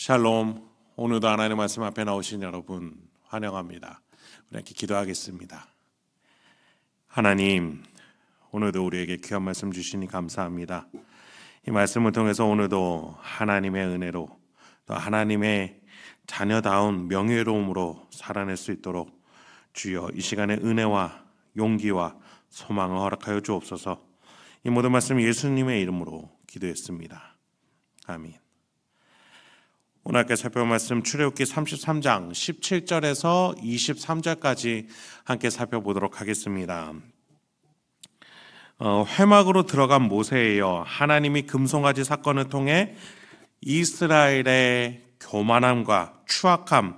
샬롬. 오늘도 하나님의 말씀 앞에 나오신 여러분 환영합니다. 우리 함께 기도하겠습니다. 하나님, 오늘도 우리에게 귀한 말씀 주시니 감사합니다. 이 말씀을 통해서 오늘도 하나님의 은혜로 또 하나님의 자녀다운 명예로움으로 살아낼 수 있도록 주여 이 시간에 은혜와 용기와 소망을 허락하여 주옵소서. 이 모든 말씀 예수님의 이름으로 기도했습니다. 아멘. 오늘 함께 살펴볼 말씀 출애굽기 33장 17절에서 23절까지 함께 살펴보도록 하겠습니다. 회막으로 들어간 모세예요. 하나님이 금송아지 사건을 통해 이스라엘의 교만함과 추악함,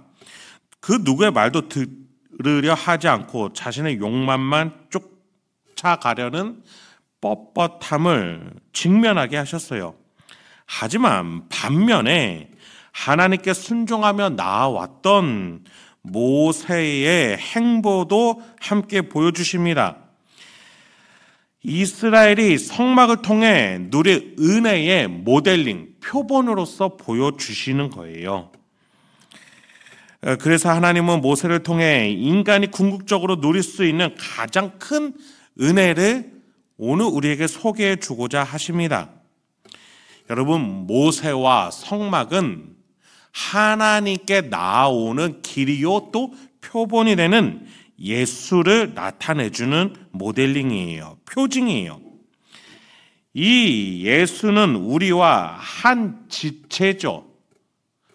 그 누구의 말도 들으려 하지 않고 자신의 욕망만 쫓아가려는 뻣뻣함을 직면하게 하셨어요. 하지만 반면에 하나님께 순종하며 나아왔던 모세의 행보도 함께 보여주십니다. 이스라엘이 성막을 통해 누릴 은혜의 모델링, 표본으로서 보여주시는 거예요. 그래서 하나님은 모세를 통해 인간이 궁극적으로 누릴 수 있는 가장 큰 은혜를 오늘 우리에게 소개해 주고자 하십니다. 여러분, 모세와 성막은 하나님께 나아오는 길이요 또 표본이 되는 예수를 나타내주는 모델링이에요. 표징이에요. 이 예수는 우리와 한 지체죠.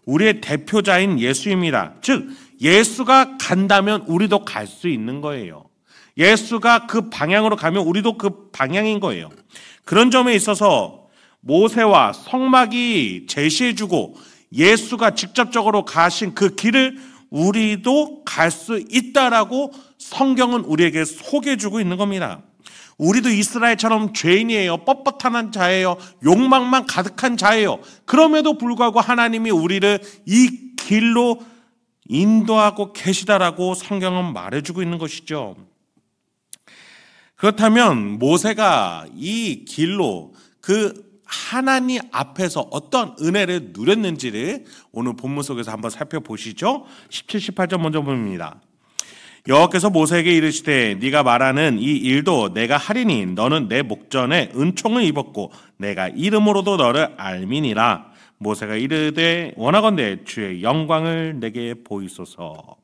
우리의 대표자인 예수입니다. 즉 예수가 간다면 우리도 갈 수 있는 거예요. 예수가 그 방향으로 가면 우리도 그 방향인 거예요. 그런 점에 있어서 모세와 성막이 제시해주고 예수가 직접적으로 가신 그 길을 우리도 갈 수 있다라고 성경은 우리에게 소개해주고 있는 겁니다. 우리도 이스라엘처럼 죄인이에요. 뻣뻣한 자예요. 욕망만 가득한 자예요. 그럼에도 불구하고 하나님이 우리를 이 길로 인도하고 계시다라고 성경은 말해주고 있는 것이죠. 그렇다면 모세가 이 길로 그 하나님 앞에서 어떤 은혜를 누렸는지를 오늘 본문 속에서 한번 살펴보시죠. 17, 18절 먼저 봅니다. 여호와께서 모세에게 이르시되 네가 말하는 이 일도 내가 하리니 너는 내 목전에 은총을 입었고 내가 이름으로도 너를 알미니라. 모세가 이르되 원하건대 주의 영광을 내게 보이소서.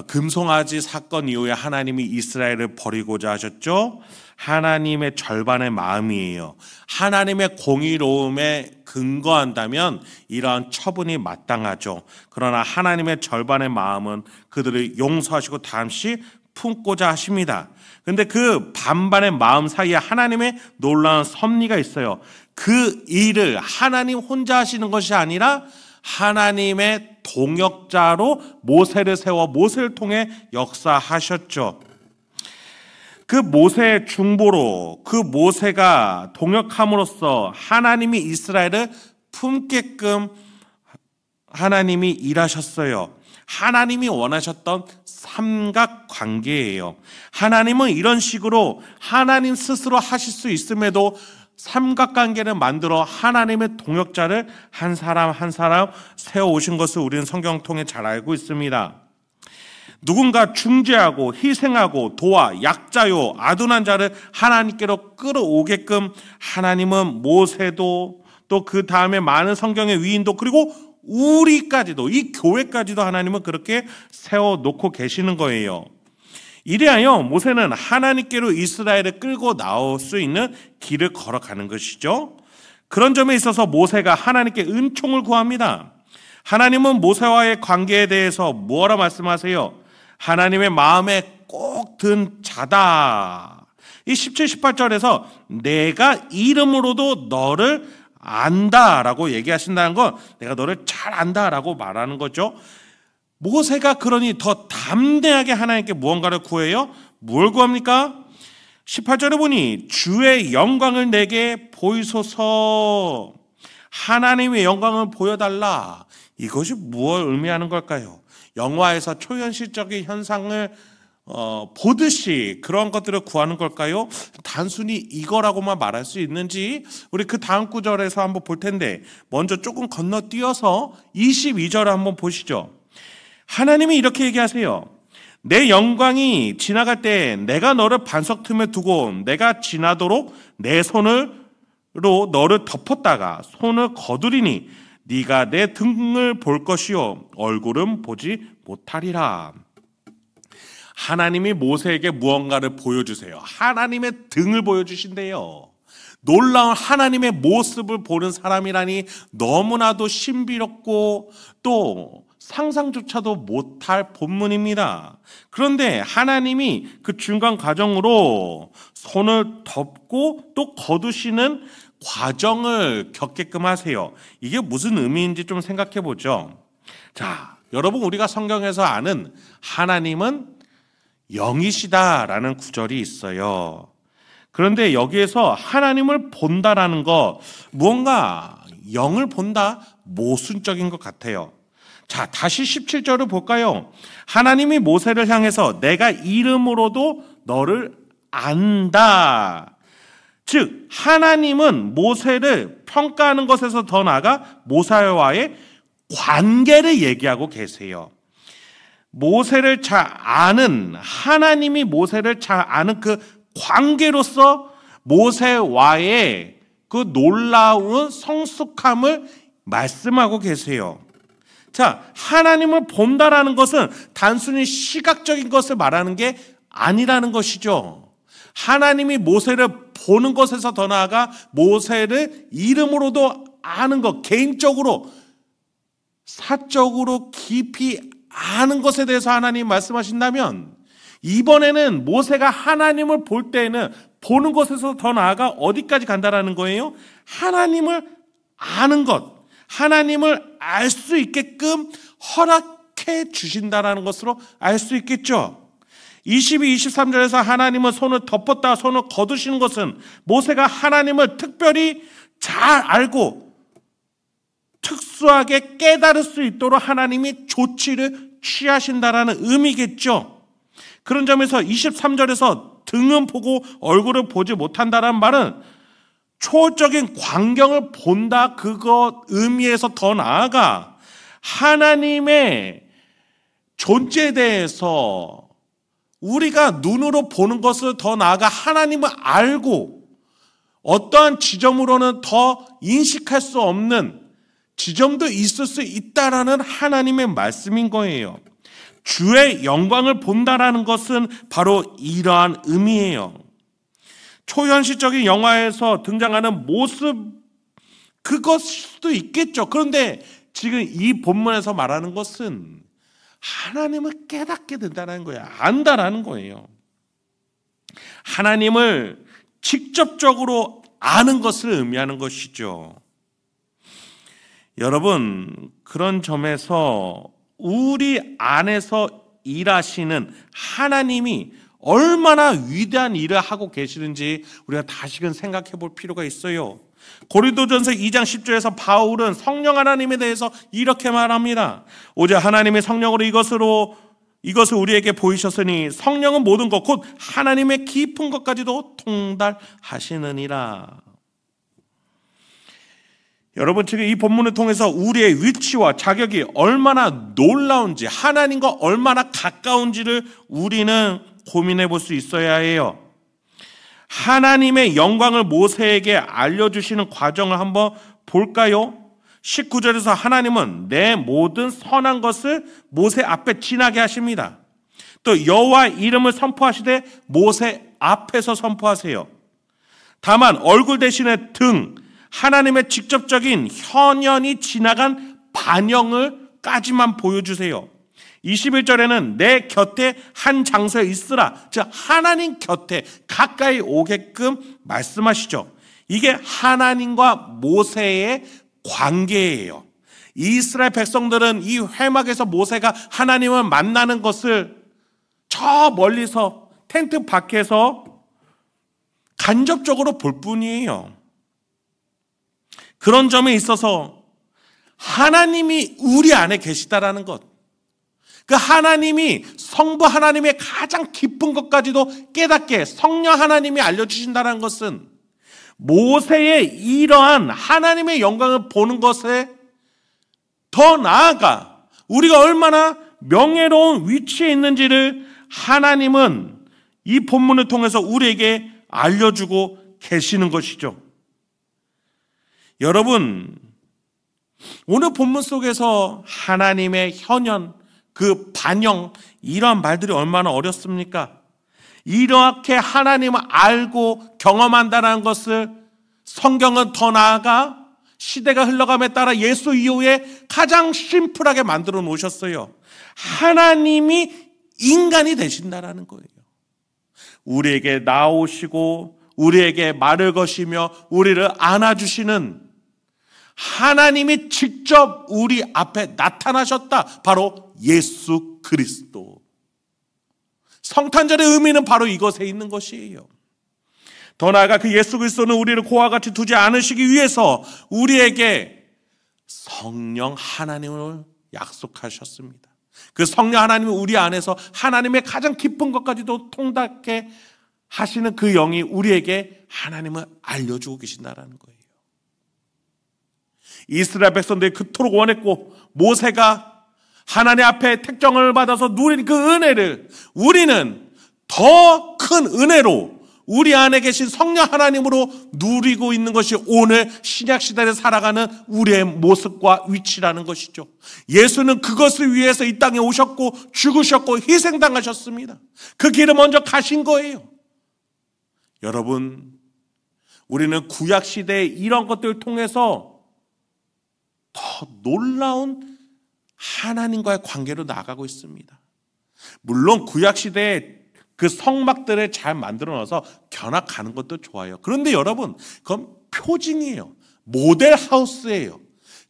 금송아지 사건 이후에 하나님이 이스라엘을 버리고자 하셨죠. 하나님의 절반의 마음이에요. 하나님의 공의로움에 근거한다면 이러한 처분이 마땅하죠. 그러나 하나님의 절반의 마음은 그들을 용서하시고 다시 품고자 하십니다. 그런데 그 반반의 마음 사이에 하나님의 놀라운 섭리가 있어요. 그 일을 하나님 혼자 하시는 것이 아니라 하나님의 동역자로 모세를 세워 모세를 통해 역사하셨죠. 그 모세의 중보로 그 모세가 동역함으로써 하나님이 이스라엘을 품게끔 하나님이 일하셨어요. 하나님이 원하셨던 삼각관계예요. 하나님은 이런 식으로 하나님 스스로 하실 수 있음에도 삼각관계를 만들어 하나님의 동역자를 한 사람 한 사람 세워오신 것을 우리는 성경 통해 잘 알고 있습니다. 누군가 중재하고 희생하고 도와 약자요 아둔한 자를 하나님께로 끌어오게끔 하나님은 모세도 또 그 다음에 많은 성경의 위인도 그리고 우리까지도 이 교회까지도 하나님은 그렇게 세워놓고 계시는 거예요. 이래하여 모세는 하나님께로 이스라엘을 끌고 나올 수 있는 길을 걸어가는 것이죠. 그런 점에 있어서 모세가 하나님께 은총을 구합니다. 하나님은 모세와의 관계에 대해서 뭐라 말씀하세요? 하나님의 마음에 꼭 든 자다. 이 17, 18절에서 내가 이름으로도 너를 안다라고 얘기하신다는 건 내가 너를 잘 안다라고 말하는 거죠. 모세가 그러니 더 담대하게 하나님께 무언가를 구해요. 뭘 구합니까? 18절에 보니 주의 영광을 내게 보이소서. 하나님의 영광을 보여달라. 이것이 무엇을 의미하는 걸까요? 영화에서 초현실적인 현상을 보듯이 그런 것들을 구하는 걸까요? 단순히 이거라고만 말할 수 있는지 우리 그 다음 구절에서 한번 볼 텐데, 먼저 조금 건너뛰어서 22절을 한번 보시죠. 하나님이 이렇게 얘기하세요. 내 영광이 지나갈 때 내가 너를 반석 틈에 두고 내가 지나도록 내 손으로 너를 덮었다가 손을 거두리니 네가 내 등을 볼 것이요 얼굴은 보지 못하리라. 하나님이 모세에게 무언가를 보여주세요. 하나님의 등을 보여주신대요. 놀라운 하나님의 모습을 보는 사람이라니 너무나도 신비롭고 또 상상조차도 못할 본문입니다. 그런데 하나님이 그 중간 과정으로 손을 덮고 또 거두시는 과정을 겪게끔 하세요. 이게 무슨 의미인지 좀 생각해 보죠. 자, 여러분, 우리가 성경에서 아는 하나님은 영이시다라는 구절이 있어요. 그런데 여기에서 하나님을 본다라는 거, 무언가 영을 본다, 모순적인 것 같아요. 자, 다시 17절을 볼까요? 하나님이 모세를 향해서 내가 이름으로도 너를 안다. 즉, 하나님은 모세를 평가하는 것에서 더 나아가 모세와의 관계를 얘기하고 계세요. 모세를 잘 아는, 하나님이 모세를 잘 아는 그 관계로서 모세와의 그 놀라운 성숙함을 말씀하고 계세요. 자, 하나님을 본다라는 것은 단순히 시각적인 것을 말하는 게 아니라는 것이죠. 하나님이 모세를 보는 것에서 더 나아가 모세를 이름으로도 아는 것, 개인적으로, 사적으로 깊이 아는 것에 대해서 하나님 말씀하신다면, 이번에는 모세가 하나님을 볼 때에는 보는 것에서 더 나아가 어디까지 간다라는 거예요? 하나님을 아는 것, 하나님을 알 수 있게끔 허락해 주신다라는 것으로 알 수 있겠죠. 22, 23절에서 하나님은 손을 덮었다, 손을 거두시는 것은 모세가 하나님을 특별히 잘 알고 특수하게 깨달을 수 있도록 하나님이 조치를 취하신다라는 의미겠죠. 그런 점에서 23절에서 등은 보고 얼굴을 보지 못한다라는 말은 초월적인 광경을 본다, 그것 의미에서 더 나아가 하나님의 존재에 대해서 우리가 눈으로 보는 것을 더 나아가 하나님을 알고 어떠한 지점으로는 더 인식할 수 없는 지점도 있을 수 있다라는 하나님의 말씀인 거예요. 주의 영광을 본다라는 것은 바로 이러한 의미예요. 초현실적인 영화에서 등장하는 모습, 그것도 있겠죠. 그런데 지금 이 본문에서 말하는 것은 하나님을 깨닫게 된다는 거야. 안다라는 거예요. 하나님을 직접적으로 아는 것을 의미하는 것이죠. 여러분, 그런 점에서 우리 안에서 일하시는 하나님이 얼마나 위대한 일을 하고 계시는지 우리가 다시금 생각해 볼 필요가 있어요. 고린도전서 2장 10절에서 바울은 성령 하나님에 대해서 이렇게 말합니다. 오직 하나님의 성령으로 이것을 우리에게 보이셨으니 성령은 모든 것 곧 하나님의 깊은 것까지도 통달하시느니라. 여러분, 지금 이 본문을 통해서 우리의 위치와 자격이 얼마나 놀라운지, 하나님과 얼마나 가까운지를 우리는 고민해 볼 수 있어야 해요. 하나님의 영광을 모세에게 알려주시는 과정을 한번 볼까요? 19절에서 하나님은 내 모든 선한 것을 모세 앞에 지나게 하십니다. 또 여호와 이름을 선포하시되 모세 앞에서 선포하세요. 다만 얼굴 대신에 등, 하나님의 직접적인 현현이 지나간 반영을까지만 보여주세요. 21절에는 내 곁에 한 장소에 있으라, 즉 하나님 곁에 가까이 오게끔 말씀하시죠. 이게 하나님과 모세의 관계예요. 이스라엘 백성들은 이 회막에서 모세가 하나님을 만나는 것을 저 멀리서 텐트 밖에서 간접적으로 볼 뿐이에요. 그런 점에 있어서 하나님이 우리 안에 계시다라는 것, 그 하나님이 성부 하나님의 가장 깊은 것까지도 깨닫게 성령 하나님이 알려주신다는 것은 모세의 이러한 하나님의 영광을 보는 것에 더 나아가 우리가 얼마나 명예로운 위치에 있는지를 하나님은 이 본문을 통해서 우리에게 알려주고 계시는 것이죠. 여러분, 오늘 본문 속에서 하나님의 현현, 그 반영, 이러한 말들이 얼마나 어렵습니까? 이렇게 하나님을 알고 경험한다는 것을 성경은 더 나아가 시대가 흘러감에 따라 예수 이후에 가장 심플하게 만들어 놓으셨어요. 하나님이 인간이 되신다라는 거예요. 우리에게 나오시고 우리에게 말을 거시며 우리를 안아주시는 하나님이 직접 우리 앞에 나타나셨다. 바로 예수 그리스도. 성탄절의 의미는 바로 이것에 있는 것이에요. 더 나아가 그 예수 그리스도는 우리를 고와 같이 두지 않으시기 위해서 우리에게 성령 하나님을 약속하셨습니다. 그 성령 하나님이 우리 안에서 하나님의 가장 깊은 것까지도 통닫게 하시는 그 영이 우리에게 하나님을 알려주고 계신다는 거예요. 이스라엘 백성들이 그토록 원했고 모세가 하나님 앞에 택정을 받아서 누린 그 은혜를 우리는 더 큰 은혜로 우리 안에 계신 성령 하나님으로 누리고 있는 것이 오늘 신약시대를 살아가는 우리의 모습과 위치라는 것이죠. 예수는 그것을 위해서 이 땅에 오셨고 죽으셨고 희생당하셨습니다. 그 길을 먼저 가신 거예요. 여러분, 우리는 구약시대의 이런 것들을 통해서 더 놀라운 하나님과의 관계로 나아가고 있습니다. 물론 구약시대에 그 성막들을 잘 만들어 놔서 견학하는 것도 좋아요. 그런데 여러분, 그건 표징이에요. 모델하우스예요.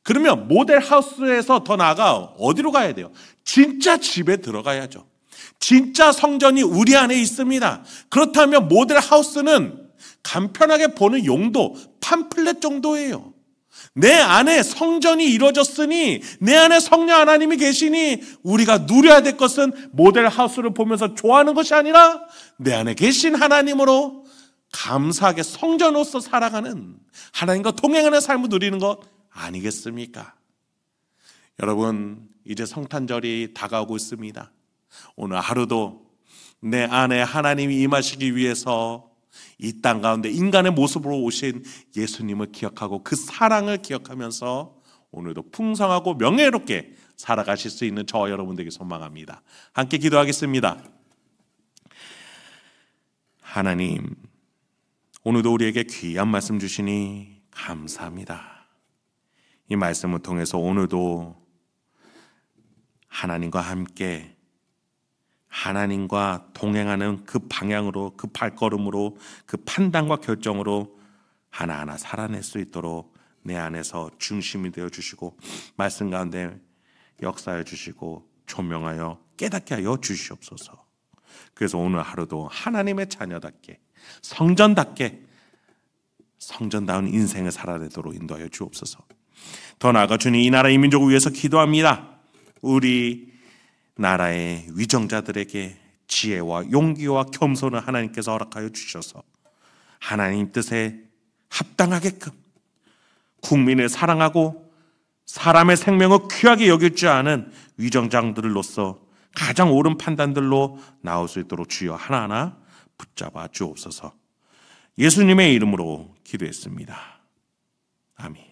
그러면 모델하우스에서 더 나아가 어디로 가야 돼요? 진짜 집에 들어가야죠. 진짜 성전이 우리 안에 있습니다. 그렇다면 모델하우스는 간편하게 보는 용도, 팜플렛 정도예요. 내 안에 성전이 이루어졌으니 내 안에 성령 하나님이 계시니 우리가 누려야 될 것은 모델하우스를 보면서 좋아하는 것이 아니라 내 안에 계신 하나님으로 감사하게 성전으로서 살아가는 하나님과 동행하는 삶을 누리는 것 아니겠습니까? 여러분, 이제 성탄절이 다가오고 있습니다. 오늘 하루도 내 안에 하나님이 임하시기 위해서 이 땅 가운데 인간의 모습으로 오신 예수님을 기억하고 그 사랑을 기억하면서 오늘도 풍성하고 명예롭게 살아가실 수 있는 저와 여러분들에게 소망합니다. 함께 기도하겠습니다. 하나님, 오늘도 우리에게 귀한 말씀 주시니 감사합니다. 이 말씀을 통해서 오늘도 하나님과 함께 하나님과 동행하는 그 방향으로, 그 발걸음으로, 그 판단과 결정으로 하나하나 살아낼 수 있도록 내 안에서 중심이 되어 주시고 말씀 가운데 역사해 주시고 조명하여 깨닫게 하여 주시옵소서. 그래서 오늘 하루도 하나님의 자녀답게 성전답게 성전다운 인생을 살아내도록 인도하여 주옵소서. 더 나아가 주님, 이 나라 이 민족을 위해서 기도합니다. 우리 나라의 위정자들에게 지혜와 용기와 겸손을 하나님께서 허락하여 주셔서 하나님 뜻에 합당하게끔 국민을 사랑하고 사람의 생명을 귀하게 여길 줄 아는 위정장들로서 가장 옳은 판단들로 나올 수 있도록 주여 하나하나 붙잡아 주옵소서. 예수님의 이름으로 기도했습니다. 아멘.